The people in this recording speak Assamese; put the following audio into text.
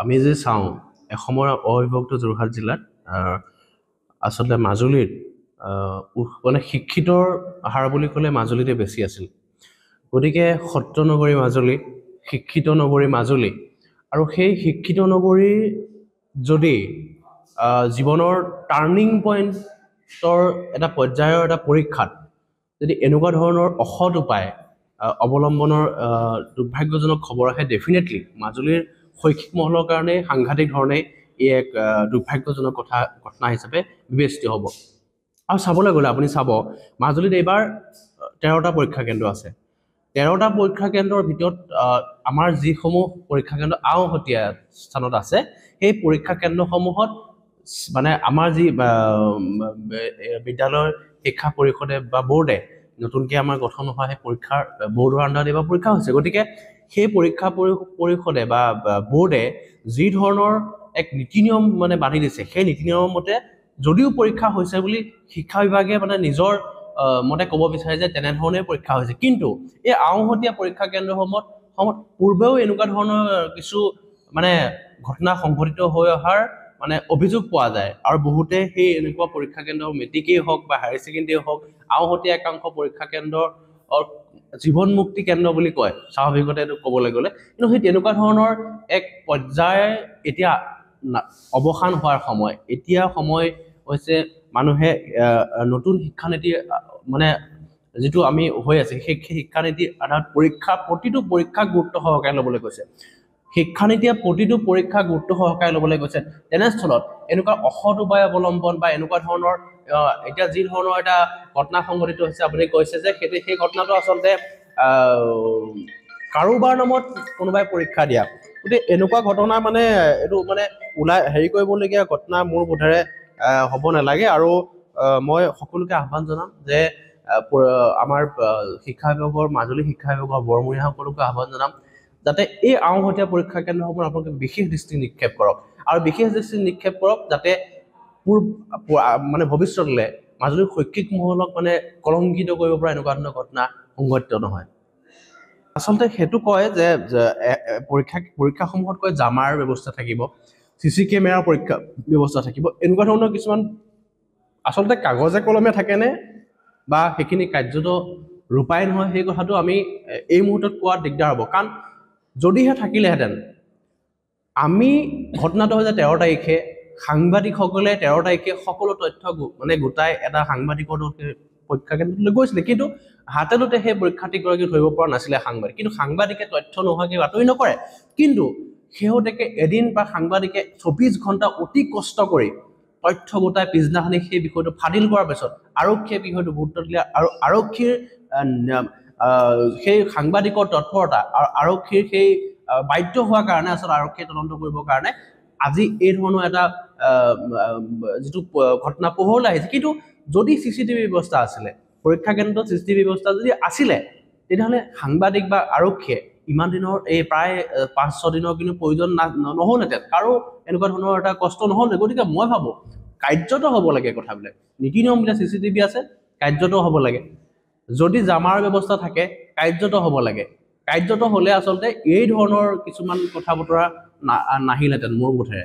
আমি যে চাওঁ এসময়ৰ অবিভক্ত যোৰহাট জিলাত আচলতে মাজুলীত মানে শিক্ষিতৰ হাৰ বুলি ক'লে মাজুলীতে বেছি আছিল গতিকে সত্ৰ নগৰী মাজুলী শিক্ষিত নগৰী মাজুলী আৰু সেই শিক্ষিত নগৰী যদি জীৱনৰ টাৰ্নিং পইণ্টৰ এটা পৰ্যায়ৰ এটা পৰীক্ষাত যদি এনেকুৱা ধৰণৰ অসৎ উপায় অৱলম্বনৰ দুৰ্ভাগ্যজনক খবৰ আহে ডেফিনেটলি মাজুলীৰ শৈক্ষিক মহলৰ কাৰণে সাংঘাতিক ধৰণে এই এক দুৰ্ভাগ্যজনক ঘটনা হিচাপে বিবেচিত হ'ব আৰু চাবলৈ গ'লে আপুনি চাব মাজুলীত এইবাৰ 13টা পৰীক্ষা কেন্দ্ৰ আছে 13টা পৰীক্ষা কেন্দ্ৰৰ ভিতৰত আমাৰ যিসমূহ পৰীক্ষা কেন্দ্ৰ আওহতীয়া স্থানত আছে সেই পৰীক্ষা কেন্দ্ৰসমূহত মানে আমাৰ যি বিদ্যালয়ৰ শিক্ষা পৰিষদে বা বোৰ্ডে নতুনকৈ আমাৰ গঠন হোৱা সেই পৰীক্ষাৰ বোৰ্ডৰ আণ্ডাৰত এইবাৰ পৰীক্ষা হৈছে গতিকে সেই পৰীক্ষা পৰিষদে বা বোৰ্ডে যি ধৰণৰ এক নীতি নিয়ম মানে বান্ধি দিছে সেই নীতি নিয়মৰ মতে যদিও পৰীক্ষা হৈছে বুলি শিক্ষা বিভাগে মানে নিজৰ মতে ক'ব বিচাৰে যে তেনেধৰণে পৰীক্ষা হৈছে কিন্তু এই আওহতীয়া পৰীক্ষা কেন্দ্ৰসমূহত পূৰ্বেও এনেকুৱা ধৰণৰ কিছু মানে ঘটনা সংঘটিত হৈ অহাৰ মানে অভিযোগ পোৱা যায় আৰু বহুতে সেই এনেকুৱা পৰীক্ষা কেন্দ্ৰ মেট্ৰিকেই হওক বা হায়াৰ ছেকেণ্ডেৰী হওক আওহতীয়া একাংশ পৰীক্ষা কেন্দ্ৰৰ জীৱন মুক্তি কেন্দ্ৰ বুলি কয় স্বাভাৱিকতে এইটো ক'বলৈ গ'লে কিন্তু সেই তেনেকুৱা ধৰণৰ এক পৰ্যায় এতিয়া অৱসান হোৱাৰ সময় এতিয়া সময় হৈছে মানুহে নতুন শিক্ষানীতি মানে যিটো আমি হৈ আছে সেই শিক্ষানীতি অৰ্থাৎ প্ৰতিটো পৰীক্ষা গুৰুত্ব সহকাৰে ল'বলৈ কৈছে শিক্ষানীতিয়ে প্ৰতিটো পৰীক্ষা গুৰুত্ব সহকাৰে ল'বলৈ কৈছে তেনেস্থলত এনেকুৱা অসৎ উপায় অৱলম্বন বা এনেকুৱা ধৰণৰ এতিয়া যি ধৰণৰ এটা ঘটনা সংঘটিত হৈছে আপুনি কৈছে যে সেই ঘটনাটো আচলতে কাৰোবাৰ নামত কোনোবাই পৰীক্ষা দিয়া গতিকে এনেকুৱা ঘটনা মানে এইটো মানে হেৰি কৰিবলগীয়া ঘটনা মোৰ বোধেৰে হ'ব নালাগে আৰু মই সকলোকে আহ্বান জনাম যে আমাৰ শিক্ষা বিভাগৰ মাজুলী শিক্ষা বিভাগৰ বৰমূৰীয়া সকলোকে আহ্বান জনাম যাতে এই আওহতীয়া পৰীক্ষা কেন্দ্ৰসমূহত আপোনালোকে বিশেষ দৃষ্টি নিক্ষেপ কৰক আৰু বিশেষ দৃষ্টি নিক্ষেপ কৰক যাতে মানে ভৱিষ্যতলৈ মাজুলীৰ শৈক্ষিক মহলক মানে কলংকিত কৰিব পৰা এনেকুৱা ধৰণৰ ঘটনা সংঘটিত নহয় আচলতে সেইটো কয় যে পৰীক্ষাসমূহত কয় জামাৰ ব্যৱস্থা থাকিব চিচি কেমেৰাৰ পৰীক্ষা ব্যৱস্থা থাকিব এনেকুৱা ধৰণৰ কিছুমান আচলতে কাগজে কলমে থাকেনে বা সেইখিনি কাৰ্যত ৰূপায়ণ হয় সেই কথাটো আমি এই মুহূৰ্তত কোৱা দিগদাৰ হ'ব কাৰণ যদিহে থাকিলেহেঁতেন আমি ঘটনাটো হৈছে 13 তাৰিখে সাংবাদিকসকলে 13 তাৰিখে সকলো তথ্য মানে গোটাই এটা সাংবাদিকৰ পৰীক্ষা কেন্দ্ৰলৈ গৈছিলে কিন্তু হাতেলোতে সেই পৰীক্ষাৰ্থীগৰাকী ধৰিব পৰা নাছিলে সাংবাদিক কিন্তু সাংবাদিকে তথ্য নোহোৱাকৈ বাতৰি নকৰে কিন্তু শেহতীয়াকৈ এদিন বা সাংবাদিকে 24 ঘণ্টা অতি কষ্ট কৰি তথ্য গোটাই পিছদিনাখনি সেই বিষয়টো ফাদিল কৰাৰ পিছত আৰক্ষীয়ে বিষয়টো গুৰুত্ব দিলে আৰু আৰক্ষীৰ সেই সাংবাদিকৰ তৎপৰতা আৰু আৰক্ষীৰ সেই বাধ্য হোৱাৰ কাৰণে আচলতে আৰক্ষীয়ে তদন্ত কৰিবৰ কাৰণে আজি এই ধৰণৰ এটা যিটো ঘটনা পোহৰলৈ আহিছে কিন্তু যদি চিচিটিভি ব্যৱস্থা আছিলে পৰীক্ষা কেন্দ্ৰত চিচিটিভি ব্যৱস্থা যদি আছিলে তেতিয়াহ'লে সাংবাদিক বা আৰক্ষীয়ে ইমান দিনৰ এই প্ৰায় 5-6 দিনৰ কিন্তু প্ৰয়োজন নহ'লহেঁতেন কাৰো এনেকুৱা ধৰণৰ এটা কষ্ট নহ'ল গতিকে মই ভাবোঁ কাৰ্যত হ'ব লাগে কথাবিলাক নীতি নিয়মবিলাক চিচিটিভি আছে কাৰ্যত হ'ব লাগে যদি জামাৰ ব্যৱস্থা থাকে কাৰ্যত হ'ব লাগে কাৰ্যত হ'লে আচলতে এই ধৰণৰ কিছুমান কথা বতৰা নাহিলহেঁতেন মোৰ বোধেৰে